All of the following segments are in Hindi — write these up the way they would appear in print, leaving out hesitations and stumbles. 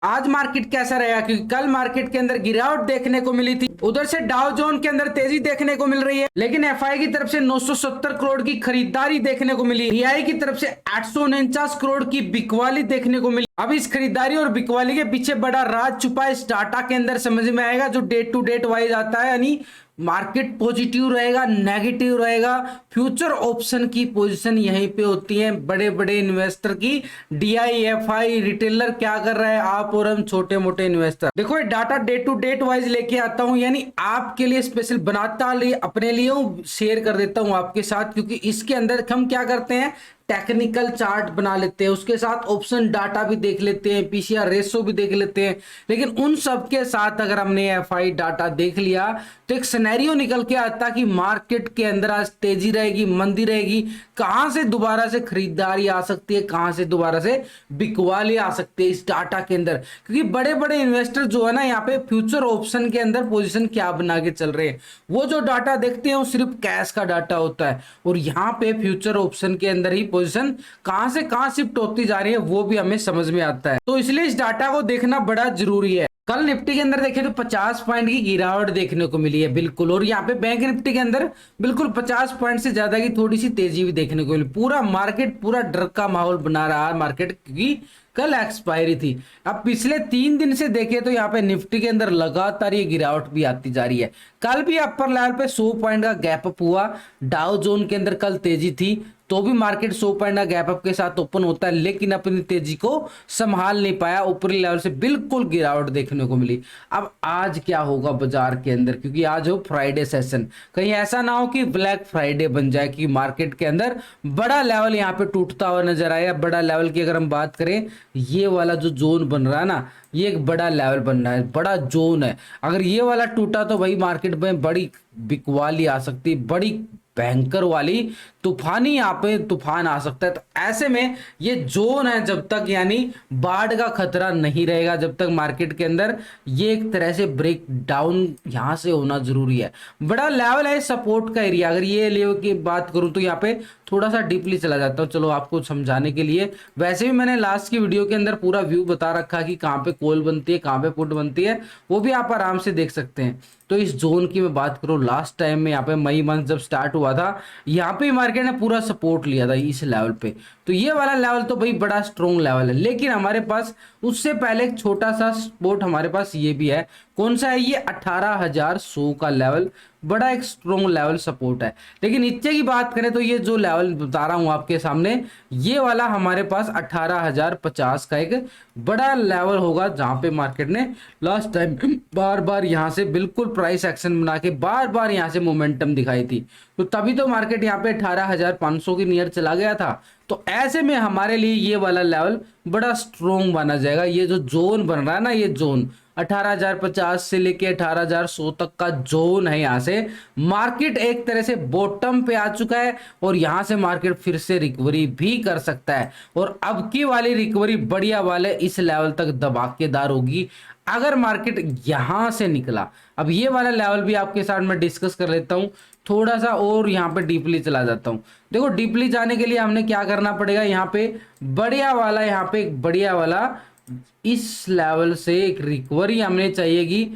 आज मार्केट कैसा रहेगा, क्योंकि कल मार्केट के अंदर गिरावट देखने को मिली थी। उधर से डाउ जोन के अंदर तेजी देखने को मिल रही है, लेकिन एफआई की तरफ से 970 करोड़ की खरीदारी देखने को मिली। रियाई की तरफ से 849 करोड़ की बिकवाली देखने को मिली। अब इस खरीदारी और बिकवाली के पीछे बड़ा राज छुपा है, इस डाटा के अंदर समझ में आएगा, जो डेट टू डेट वाइज आता है। यानी मार्केट पॉजिटिव रहेगा, नेगेटिव रहेगा। फ्यूचर ऑप्शन की पोजीशन यहीं पे होती है बड़े बड़े इन्वेस्टर की। डीआईएफआई रिटेलर क्या कर रहा है, आप और हम छोटे मोटे इन्वेस्टर। देखो ये data day to date wise लेके आता हूं, यानी आपके लिए स्पेशल बनाता लिए अपने लिए शेयर कर देता हूं आपके साथ, क्योंकि इसके अंदर हम क्या करते हैं, टेक्निकल चार्ट बना लेते हैं, उसके साथ ऑप्शन डाटा भी देख लेते हैं, पीसीआर रेशो भी देख लेते हैं। लेकिन उन सब के साथ अगर हमने एफआई डाटा देख लिया तो एक सिनेरियो निकल के आता कि मार्केट के अंदर आज तेजी रहेगी, मंदी रहेगी, कहां से दोबारा से खरीदारी आ सकती है, कहां से दोबारा से बिकवाली आ सकती है इस डाटा के अंदर। क्योंकि बड़े बड़े इन्वेस्टर जो है ना, यहाँ पे फ्यूचर ऑप्शन के अंदर पोजीशन क्या बना के चल रहे हैं, वो जो डाटा देखते हैं वो सिर्फ कैश का डाटा होता है, और यहाँ पे फ्यूचर ऑप्शन के अंदर ही पोजीशन कहां से कहां शिफ्ट होती जा रही है वो भी हमें समझ में आता है। तो इसलिए इस डाटा को देखना बड़ा जरूरी है। कल निफ्टी के अंदर देखें तो 50 पॉइंट की गिरावट देखने को मिली है बिल्कुल, और यहाँ पे बैंक निफ्टी के अंदर बिल्कुल 50 पॉइंट से ज्यादा की थोड़ी सी तेजी भी देखने को मिली। पूरा मार्केट पूरा डर का माहौल बना रहा है मार्केट, क्योंकि कल एक्सपायरी थी। अब पिछले 3 दिन से देखें तो यहाँ पे निफ्टी के अंदर लगातार ये गिरावट भी आती जा रही है। कल भी अपर लेवल पे 100 पॉइंट का गैप अप हुआ, डाउ जोन के अंदर कल तेजी थी, तो भी मार्केट 100 पॉइंट का गैप अप के साथ ओपन होता है, लेकिन अपनी तेजी को संभाल नहीं पाया, ऊपरी लेवल से बिल्कुल गिरावट देखने को मिली। अब आज क्या होगा बाजार के अंदर, क्योंकि आज हो फ्राइडे सेशन, कहीं ऐसा ना हो कि ब्लैक फ्राइडे बन जाए कि मार्केट के अंदर बड़ा लेवल यहाँ पे टूटता हुआ नजर आया। बड़ा लेवल की अगर हम बात करें, ये वाला जो जोन बन रहा है ना, ये एक बड़ा लेवल बन रहा है, बड़ा जोन है। अगर ये वाला टूटा तो भाई मार्केट में बड़ी बिकवाली आ सकती है, बड़ी भयंकर वाली तूफानी यहाँ पे तूफान आ सकता है। तो ऐसे में ये जोन है, जब तक यानी बाढ़ का खतरा नहीं रहेगा, जब तक मार्केट के अंदर ये एक तरह से ब्रेक डाउन यहाँ से होना जरूरी है। बड़ा लेवल है सपोर्ट का एरिया। अगर ये लेवल की बात करूं तो यहाँ पे थोड़ा सा डीपली चला जाता हूँ, चलो आपको समझाने के लिए। वैसे भी मैंने लास्ट की वीडियो के अंदर पूरा व्यू बता रखा कि कहाँ पे कॉल बनती है, कहाँ पे पुट बनती है, वो भी आप आराम से देख सकते हैं। तो इस जोन की मैं बात करूं, लास्ट टाइम में यहाँ पे मई मंथ जब स्टार्ट हुआ था, यहाँ पे मार्केट ने पूरा सपोर्ट लिया था इस लेवल पे। तो ये वाला लेवल तो भाई बड़ा स्ट्रॉन्ग लेवल है, लेकिन हमारे पास उससे पहले एक छोटा सा सपोर्ट हमारे पास ये भी है। कौन सा है ये? 18,100 का लेवल, बड़ा एक स्ट्रॉन्ग लेवल सपोर्ट है। लेकिन नीचे की बात करें तो ये जो लेवल बता रहा हूं आपके सामने, ये वाला हमारे पास 18,050 का एक बड़ा लेवल होगा, जहां पे मार्केट ने लास्ट टाइम बार बार यहां से बिल्कुल प्राइस एक्शन बना के बार बार यहां से मोमेंटम दिखाई थी। तो तभी तो मार्केट यहाँ पे 18,500 की नियर चला गया था। तो ऐसे में हमारे लिए ये वाला लेवल बड़ा स्ट्रॉन्ग माना जाएगा। ये जो जोन बन रहा है ना, ये जोन 18,050 से लेके 18,100 तक का जोन है, यहाँ से मार्केट एक तरह से बॉटम पे आ चुका है, और यहाँ से मार्केट फिर से रिकवरी भी कर सकता है। और अब की वाली रिकवरी बढ़िया वाले इस लेवल तक धमाकेदार होगी अगर मार्केट यहां से निकला। अब ये वाला लेवल भी आपके साथ मैं डिस्कस कर लेता हूं थोड़ा सा, और यहाँ पे डीपली चला जाता हूं। देखो डीपली जाने के लिए हमने क्या करना पड़ेगा, यहाँ पे बढ़िया वाला, यहाँ पे एक बढ़िया वाला इस लेवल से एक रिकवरी हमने चाहिएगी,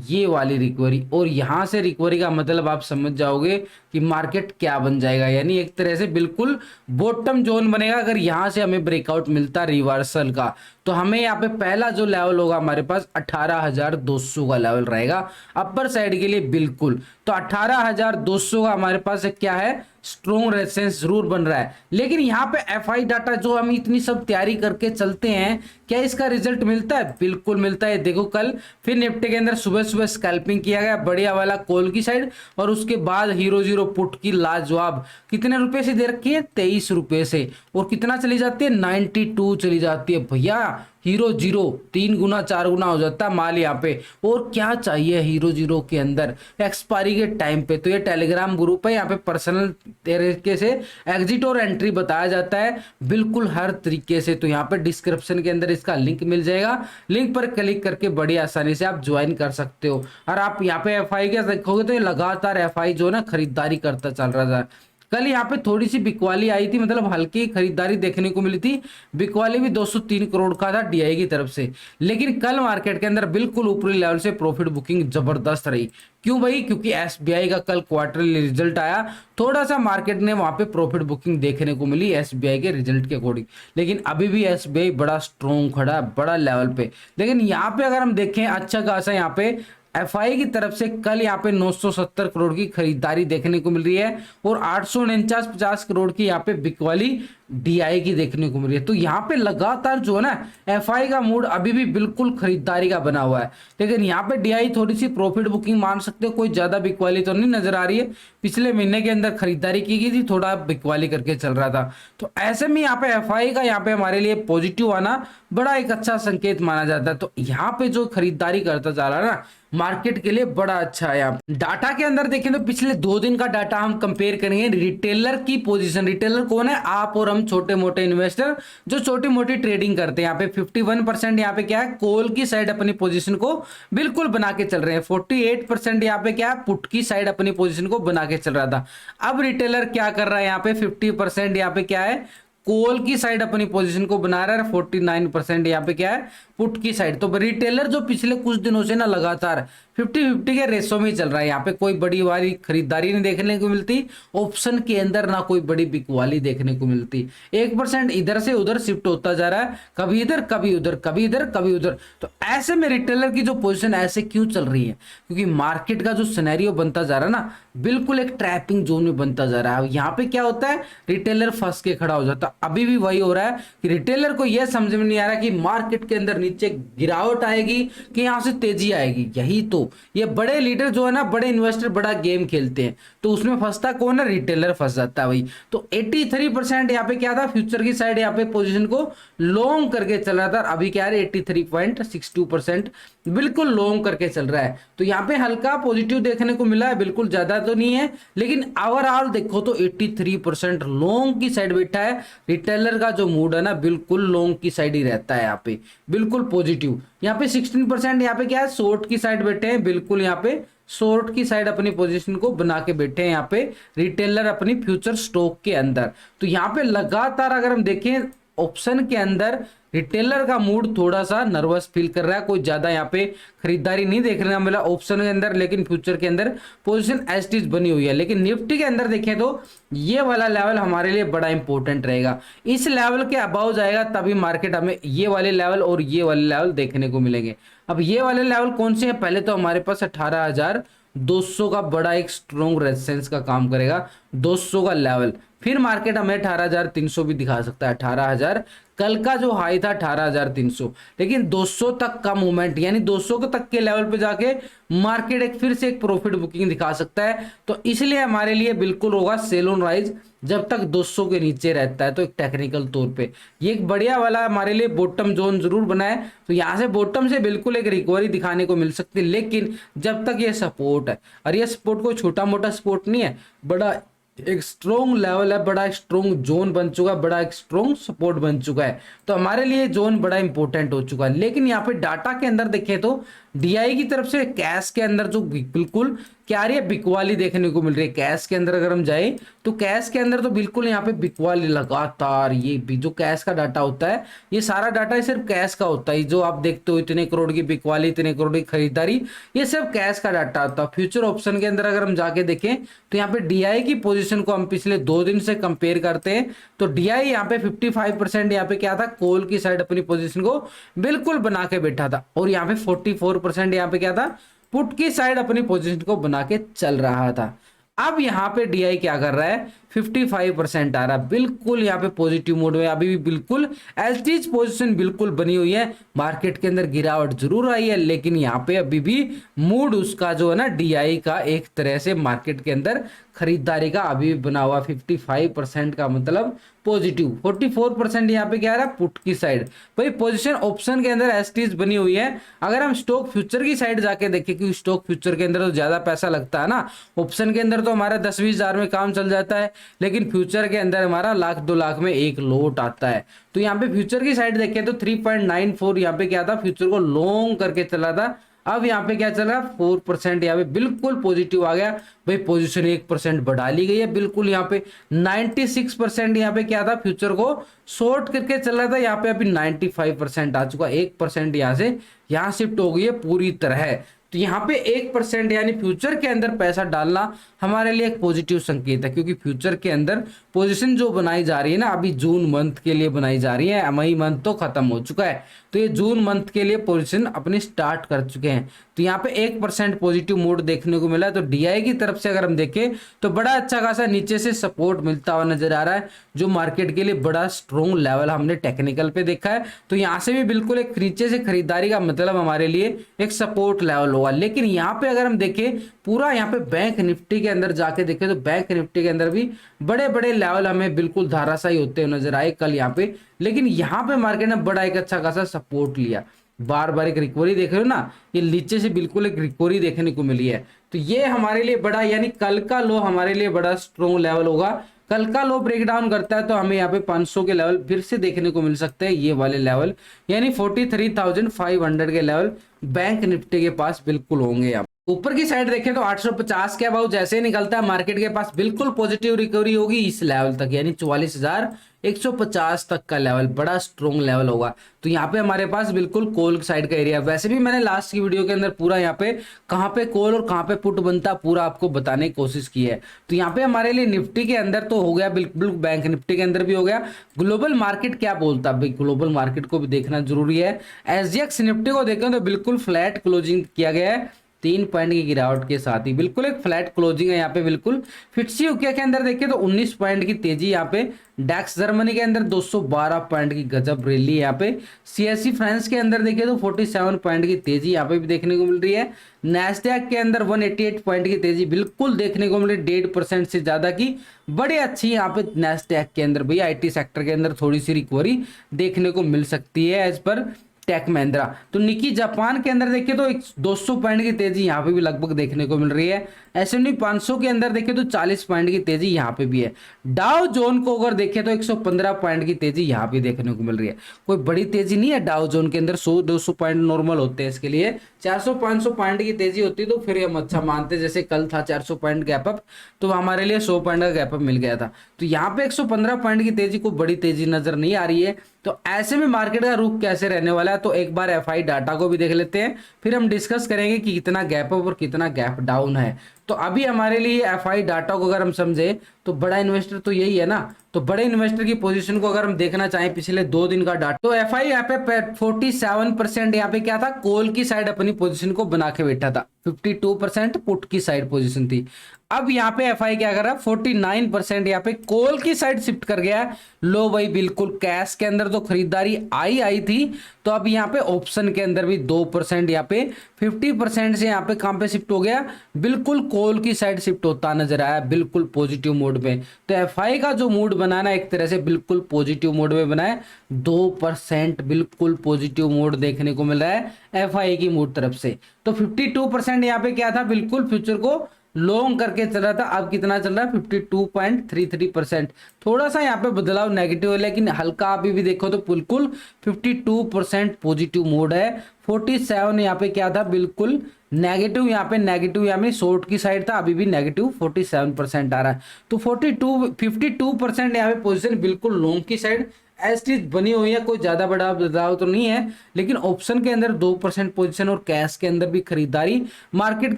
ये वाली रिकवरी। और यहां से रिकवरी का मतलब आप समझ जाओगे कि मार्केट क्या बन जाएगा, यानी एक तरह से बिल्कुल बॉटम जोन बनेगा। अगर यहां से हमें ब्रेकआउट मिलता रिवर्सल का, तो हमें यहाँ पे पहला जो लेवल होगा हमारे पास 18,200 का लेवल रहेगा अपर साइड के लिए बिल्कुल। तो 18,200 का हमारे पास एक क्या है, स्ट्रॉन्ग रेजिस्टेंस जरूर बन रहा है। लेकिन यहाँ पे एफआई डाटा जो हम इतनी सब तैयारी करके चलते हैं, क्या इसका रिजल्ट मिलता है? बिल्कुल मिलता है। देखो कल फिर निफ्टी के अंदर सुबह सुबह स्कैल्पिंग किया गया बढ़िया वाला कॉल की साइड, और उसके बाद हीरो जीरो पुट की लाजवाब कितने रुपए से दे रखी है? 23 रुपए से। और कितना चली जाती है? 92 चली जाती है भैया। हीरो जीरो 3 गुना 4 गुना हो जाता है माल यहाँ पे। और क्या चाहिए हीरो जीरो के अंदर एक्सपायरी के टाइम पे? तो ये टेलीग्राम ग्रुप है, यहाँ पे पर्सनल तरीके से एग्जिट और एंट्री बताया जाता है बिल्कुल हर तरीके से। तो यहाँ पे डिस्क्रिप्शन के अंदर इसका लिंक मिल जाएगा, लिंक पर क्लिक करके बड़ी आसानी से आप ज्वाइन कर सकते हो। और आप यहाँ पे एफआई के देखोगे तो ये लगातार एफआई जो है ना खरीदारी करता चल रहा है। कल यहाँ पे थोड़ी सी बिकवाली आई थी, मतलब हल्की खरीदारी देखने को मिली थी। बिकवाली भी 203 करोड़ का था डीआई की तरफ से, लेकिन कल मार्केट के अंदर बिल्कुल ऊपरी लेवल से प्रॉफिट बुकिंग जबरदस्त रही। क्यों भाई? क्योंकि एसबीआई का कल क्वार्टरली रिजल्ट आया, थोड़ा सा मार्केट ने वहां पे प्रॉफिट बुकिंग देखने को मिली एसबीआई के रिजल्ट के अकॉर्डिंग, लेकिन अभी भी एसबीआई बड़ा स्ट्रॉन्ग खड़ा है, बड़ा लेवल पे। लेकिन यहाँ पे अगर हम देखें अच्छा खासा यहाँ पे एफआई की तरफ से कल यहाँ पे 970 करोड़ की खरीदारी देखने को मिल रही है और 849 करोड़ की यहाँ पे बिकवाली डीआई की देखने को मिल रही है। तो यहाँ पे लगातार जो है ना एफआई का मूड अभी भी बिल्कुल खरीदारी का बना हुआ है, लेकिन यहाँ पे डीआई थोड़ी सी प्रॉफिट बुकिंग मान सकते हो, कोई ज्यादा बिकवाली तो नहीं नजर आ रही है। पिछले महीने के अंदर खरीदारी की गई थी, थोड़ा बिकवाली करके चल रहा था। तो ऐसे में यहाँ पे एफआई का यहाँ पे हमारे लिए पॉजिटिव आना बड़ा एक अच्छा संकेत माना जाता है। तो यहाँ पे जो खरीदारी करता जा रहा है ना मार्केट के लिए बड़ा अच्छा है। यहाँ डाटा के अंदर देखें तो पिछले 2 दिन का डाटा हम कंपेयर करेंगे रिटेलर की पोजीशन। रिटेलर कौन है? आप और हम छोटे मोटे इन्वेस्टर जो छोटी मोटी ट्रेडिंग करते हैं। यहाँ पे 51% यहाँ पे क्या है, कॉल की साइड अपनी पोजीशन को बिल्कुल बना के चल रहे हैं। 48% यहाँ पे क्या है, पुट की साइड अपनी पोजीशन को बना के चल रहा था। अब रिटेलर क्या कर रहा है, यहाँ पे 50% यहाँ पे क्या है, कॉल की साइड अपनी पोजीशन को बना रहा है। 49% यहाँ पे क्या है, पुट की साइड। तो रिटेलर जो पिछले कुछ दिनों से ना लगातार 50-50 के रेशो में चल रहा है। यहाँ पे कोई बड़ी वाली खरीदारी नहीं देखने को मिलती, ऑप्शन के अंदर ना कोई बड़ी बिकवाली देखने को मिलती। 1% इधर से उधर शिफ्ट होता जा रहा है, कभी इधर कभी उधर, कभी इधर कभी उधर। तो ऐसे में रिटेलर की जो पोजीशन ऐसे क्यों चल रही है? क्योंकि मार्केट का जो सिनेरियो बनता जा रहा है ना बिल्कुल एक ट्रैपिंग जोन में बनता जा रहा है। यहाँ पे क्या होता है, रिटेलर फंस के खड़ा हो जाता। अभी भी वही हो रहा है कि रिटेलर को यह समझ में नहीं आ रहा कि मार्केट के अंदर नीचे गिरावट आएगी कि यहां से तेजी आएगी। यही तो ये बड़े लीडर जो है ना, बड़े इन्वेस्टर बड़ा गेम खेलते हैं, तो उसमें फंसता कौन है? रिटेलर फंस जाता है भाई। तो 83% यहाँ पे क्या था, फ्यूचर की साइड यहाँ पे पोजीशन को लॉन्ग करके चल रहा था। अभी क्या है 83.62% बिल्कुल लॉन्ग करके चल रहा है। तो यहाँ पे हल्का पॉजिटिव देखने को मिला है, बिल्कुल ज्यादा तो नहीं है, लेकिन ओवरऑल देखो तो 83% लॉन्ग की साइड बैठा है। रिटेलर का जो मूड है ना बिल्कुल लॉन्ग की साइड ही रहता है, यहाँ पे बिल्कुल पॉजिटिव। यहाँ पे 16% यहाँ पे क्या है, शॉर्ट की साइड बैठे हैं, बिल्कुल यहाँ पे शॉर्ट की साइड अपनी पोजीशन को बना के बैठे हैं यहाँ पे रिटेलर अपनी फ्यूचर स्टॉक के अंदर। तो यहाँ पे लगातार अगर हम देखें ऑप्शन के अंदर रिटेलर का मूड थोड़ा सा नर्वस फील कर रहा है, कोई ज्यादा यहाँ पे खरीदारी नहीं देखने को मिला ऑप्शन के अंदर, लेकिन फ्यूचर के अंदर पोजीशन एज इट इज बनी हुई है। लेकिन निफ्टी के अंदर देखें तो ये वाला लेवल हमारे लिए बड़ा इंपॉर्टेंट रहेगा। इस लेवल के अबाव जाएगा तभी मार्केट हमें ये वाले लेवल और ये वाले लेवल देखने को मिलेंगे। अब ये वाले लेवल कौन से हैं? पहले तो हमारे पास 18,200 का बड़ा एक स्ट्रॉन्ग रेजिस्टेंस का काम करेगा, 200 का लेवल। फिर मार्केट हमें 18,300 भी दिखा सकता है। 18,000 कल का जो हाई था 18,300, लेकिन 200 तक का मूवमेंट यानी 200 तक के लेवल पे जाके मार्केट एक फिर से एक प्रॉफिट बुकिंग दिखा सकता है। तो इसलिए हमारे लिए बिल्कुल होगा सेल ऑन राइज जब तक 200 के नीचे रहता है। तो एक टेक्निकल तौर पे ये एक बढ़िया वाला हमारे लिए बॉटम जोन जरूर बना है। तो यहाँ से बॉटम से बिल्कुल एक रिकवरी दिखाने को मिल सकती है, लेकिन जब तक ये सपोर्ट है, और ये सपोर्ट कोई छोटा मोटा सपोर्ट नहीं है, बड़ा एक स्ट्रॉन्ग लेवल है, बड़ा एक स्ट्रॉन्ग जोन बन चुका है, बड़ा एक स्ट्रॉन्ग सपोर्ट बन चुका है। तो हमारे लिए जोन बड़ा इंपॉर्टेंट हो चुका है। लेकिन यहाँ पे डाटा के अंदर देखें तो डीआई की तरफ से कैश के अंदर जो बिल्कुल क्या आ रही है, बिकवाली देखने को मिल रही है। कैश के अंदर अगर हम जाए तो कैश के अंदर तो बिल्कुल यहाँ पे बिकवाली लगातार, ये भी जो कैश का डाटा होता है, ये सारा डाटा सिर्फ कैश का होता है। जो आप देखते हो इतने करोड़ की बिकवाली, इतने करोड़ की खरीदारी, ये सिर्फ कैश का डाटा होता है। फ्यूचर ऑप्शन के अंदर अगर हम जाके देखें तो यहाँ पे डीआई की पोजीशन को हम पिछले 2 दिन से कंपेयर करते हैं तो डीआई यहाँ पे 55% यहाँ पे क्या था, कॉल की साइड अपनी पोजीशन को बिल्कुल बना के बैठा था, और यहाँ पे 44% यहाँ पे क्या था, पुट की साइड अपनी पोजीशन को बना के चल रहा था। अब यहाँ पे डीआई क्या कर रहा है, 55% आ रहा है, बिल्कुल यहाँ पे पॉजिटिव मोड में अभी भी बिल्कुल एज पोजीशन बिल्कुल बनी हुई है। मार्केट के अंदर गिरावट जरूर आई है, लेकिन यहाँ पे अभी भी मूड उसका जो है ना डीआई का एक तरह से मार्केट के अंदर खरीदारी का अभी भी बना हुआ। 55% का मतलब पॉजिटिव, 44% यहाँ पे क्या आ रहा है, पुट की साइड। भाई पोजीशन ऑप्शन के अंदर एज बनी हुई है। अगर हम स्टॉक फ्यूचर की साइड जाके देखें, क्योंकि स्टॉक फ्यूचर के अंदर तो ज्यादा पैसा लगता है ना, ऑप्शन के अंदर तो हमारा 10-20 हजार में काम चल जाता है, लेकिन फ्यूचर के अंदर हमारा 1,00,000-2 लाख में एक लोट आता है। तो यहाँ पे फ्यूचर की साइड देखें तो 3.94 यहाँ पे क्या था, फ्यूचर को लॉन्ग करके चला था, अब यहाँ पे क्या चल रहा है 4% यहाँ पे बिल्कुल पॉजिटिव आ गया भाई, पोजीशन 1% बढ़ा ली गई है बिल्कुल। यहाँ पे 96% यहाँ पे क्या था, फ्यूचर को शॉर्ट करके चल रहा था, यहाँ पे अभी 95% आ चुका, 1% यहाँ से यहाँ शिफ्ट हो गई है पूरी तरह। तो यहाँ पे 1% यानी फ्यूचर के अंदर पैसा डालना हमारे लिए एक पॉजिटिव संकेत है, क्योंकि फ्यूचर के अंदर पोजीशन जो बनाई जा रही है ना, अभी जून मंथ के लिए बनाई जा रही है, मई मंथ तो खत्म हो चुका है, तो ये जून मंथ के लिए पोजीशन अपनी स्टार्ट कर चुके हैं। तो यहाँ पे 1% पॉजिटिव मोड देखने को मिला है। तो डीआई की तरफ से अगर हम देखें तो बड़ा अच्छा खासा नीचे से सपोर्ट मिलता हुआ नजर आ रहा है, जो मार्केट के लिए बड़ा स्ट्रॉन्ग लेवल हमने टेक्निकल पे देखा है। तो यहाँ से भी बिल्कुल एक नीचे से खरीदारी का मतलब हमारे लिए एक सपोर्ट लेवल होगा। लेकिन यहाँ पे अगर हम देखें पूरा यहाँ पे बैंक निफ्टी के अंदर जाके देखें तो बैंक निफ्टी के अंदर भी बड़े बड़े लेवल हमें बिल्कुल धाराशायी होते हुए नजर आए कल यहाँ पे। लेकिन यहाँ पे मार्केट ने बड़ा एक अच्छा खासा सपोर्ट लिया, बार बार एक रिकवरी देख रहे हो ना, ये नीचे से बिल्कुल एक रिकवरी देखने को मिली है। तो ये हमारे लिए बड़ा, यानी कल का लो हमारे लिए बड़ा स्ट्रॉन्ग लेवल होगा। कल का लो ब्रेक डाउन करता है तो हमें यहाँ पे 500 के लेवल फिर से देखने को मिल सकते हैं, ये वाले लेवल यानी 43,500 के लेवल बैंक निफ्टी के पास बिल्कुल होंगे। यहाँ ऊपर की साइड देखें तो 850 के अबाउ जैसे ही निकलता है मार्केट के पास बिल्कुल पॉजिटिव रिकवरी होगी इस लेवल तक, यानी 44,150 तक का लेवल बड़ा स्ट्रॉन्ग लेवल होगा। तो यहाँ पे हमारे पास बिल्कुल कॉल साइड का एरिया, वैसे भी मैंने लास्ट की वीडियो के अंदर पूरा यहाँ पे कहाँ पे कॉल और कहाँ पे पुट बनता पूरा आपको बताने की कोशिश की है। तो यहाँ पे हमारे लिए निफ्टी के अंदर तो हो गया, बिल्कुल बैंक निफ्टी के अंदर भी हो गया। ग्लोबल मार्केट क्या बोलता है भाई, ग्लोबल मार्केट को भी देखना जरूरी है। एसजीएक्स निफ्टी को देखें तो बिल्कुल फ्लैट क्लोजिंग किया गया है 3 पॉइंट की गिरावट के साथ ही, बिल्कुल एक फ्लैट क्लोजिंग है यहाँ पे बिल्कुल। फिट्सी यूके के अंदर देखिए तो 19 पॉइंट की तेजी यहाँ पे। डैक्स जर्मनी के अंदर 212 पॉइंट की गजब रैली यहाँ पे। सीएसई फ्रांस के अंदर देखिए तो 47 पॉइंट की तेजी यहाँ पे भी देखने को मिल रही है। नैस्डैक के अंदर 188 पॉइंट की तेजी बिल्कुल देखने को मिल रही है, 1.5% से ज्यादा की बड़ी अच्छी यहाँ पे नैस्डैक के अंदर भैया। आईटी सेक्टर के अंदर थोड़ी सी रिकवरी देखने को मिल सकती है एज पर टेक महिंद्रा। तो निकी जापान के अंदर देखिए तो 200 पॉइंट की तेजी यहाँ पे भी लगभग देखने को मिल रही है। S&P 500 के अंदर देखिए तो 40 पॉइंट की तेजी यहाँ पे भी है। डाउ जोन को अगर देखें तो 115 पॉइंट की तेजी यहाँ पे देखने को मिल रही है। कोई बड़ी तेजी नहीं है डाउ जोन के अंदर, 100-200 पॉइंट नॉर्मल होते हैं इसके लिए। 400-500 पॉइंट की तेजी होती तो फिर हम अच्छा मानते, जैसे कल था 400 पॉइंट गैप अप, तो हमारे लिए 100 पॉइंट का गैप अप मिल गया था। तो यहाँ पे 115 पॉइंट की तेजी को बड़ी तेजी नजर नहीं आ रही है। तो ऐसे में मार्केट का रुख कैसे रहने वाला है, तो एक बार एफआई डाटा को भी देख लेते हैं, फिर हम डिस्कस करेंगे कि कितना गैप अप और कितना गैप डाउन है। तो अभी हमारे लिए एफआई डाटा को अगर हम समझे तो बड़ा इन्वेस्टर तो यही है ना, तो बड़े इन्वेस्टर की पोजीशन को अगर हम देखना चाहें पिछले 2 दिन का डाटा, तो एफआई यहाँ पे 47% यहाँ पे क्या था, कॉल की साइड अपनी पोजीशन को बना के बैठा था, 52% पुट की साइड पोजीशन थी। अब यहाँ पे एफआई क्या कर रहा है, 49% यहाँ पे कॉल की साइड शिफ्ट कर गया है। लो भाई बिल्कुल कैश के अंदर तो खरीदारी आई थी, तो अब यहाँ पे ऑप्शन के अंदर भी 2% यहाँ पे 50% से यहाँ पे कहां पे शिफ्ट हो गया, बिल्कुल कॉल की साइड शिफ्ट होता नजर आया, बिल्कुल पॉजिटिव मोड में। तो एफआई का जो मूड बना ना एक तरह से बिल्कुल पॉजिटिव मोड में बना है, 2% बिल्कुल पॉजिटिव मोड देखने को मिल रहा है एफआई की मूड तरफ से। तो 52% यहाँ पे क्या था, बिल्कुल फ्यूचर को लॉन्ग करके चल रहा था, अब कितना चल रहा है 52.33%। थोड़ा सा यहाँ पे बदलाव नेगेटिव है, लेकिन हल्का अभी भी देखो तो बिल्कुल 52% पॉजिटिव मोड है। 47 यहाँ पे क्या था, बिल्कुल नेगेटिव, यहाँ पे नेगेटिव यहाँ में शॉर्ट की साइड था, अभी भी नेगेटिव 47% आ रहा है। तो 52% यहाँ पे पोजीशन बिल्कुल लॉन्ग की साइड ऐसी बनी हुई है, कोई ज्यादा बड़ा बदलाव तो नहीं है। लेकिन ऑप्शन के अंदर 2% पोजीशन और कैश के अंदर भी खरीदारी मार्केट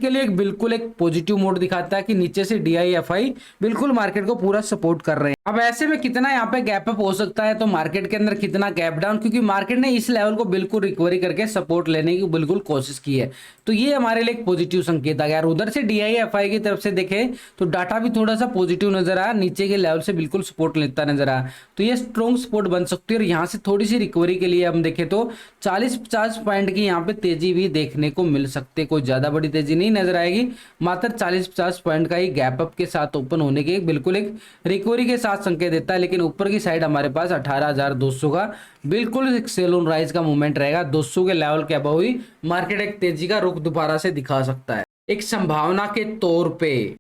के लिए एक बिल्कुल एक पॉजिटिव मोड दिखाता है कि नीचे से DIFI बिल्कुल मार्केट को पूरा सपोर्ट कर रहे हैं। अब ऐसे में कितना यहाँ पे गैप अप हो सकता है, तो मार्केट के अंदर कितना गैप डाउन, क्योंकि मार्केट ने इस लेवल को बिल्कुल रिकवरी करके सपोर्ट लेने की बिल्कुल कोशिश की है, तो ये हमारे लिए एक पॉजिटिव संकेत आ गया। उधर से DIFI की तरफ से देखें तो डाटा भी थोड़ा सा पॉजिटिव नजर आया, नीचे के लेवल से बिल्कुल सपोर्ट लेता नजर आया, तो ये स्ट्रॉन्ग सपोर्ट बन सकती है। और यहाँ से थोड़ी सी रिकवरी के लिए हम देखें तो 40-50 पॉइंट की यहाँ पे तेजी भी देखने को मिल सकती है, कोई ज्यादा बड़ी तेजी नहीं नजर आएगी, मात्र 40-50 पॉइंट का ही गैप अप के साथ ओपन होने के बिल्कुल एक रिकवरी के साथ संकेत देता है। लेकिन ऊपर की साइड हमारे पास 18,200 का बिल्कुल एक सेल ऑन राइज का मूवमेंट रहेगा, 200 के लेवल के अबव ही मार्केट एक तेजी का रुख दोबारा से दिखा सकता है एक संभावना के तौर पे।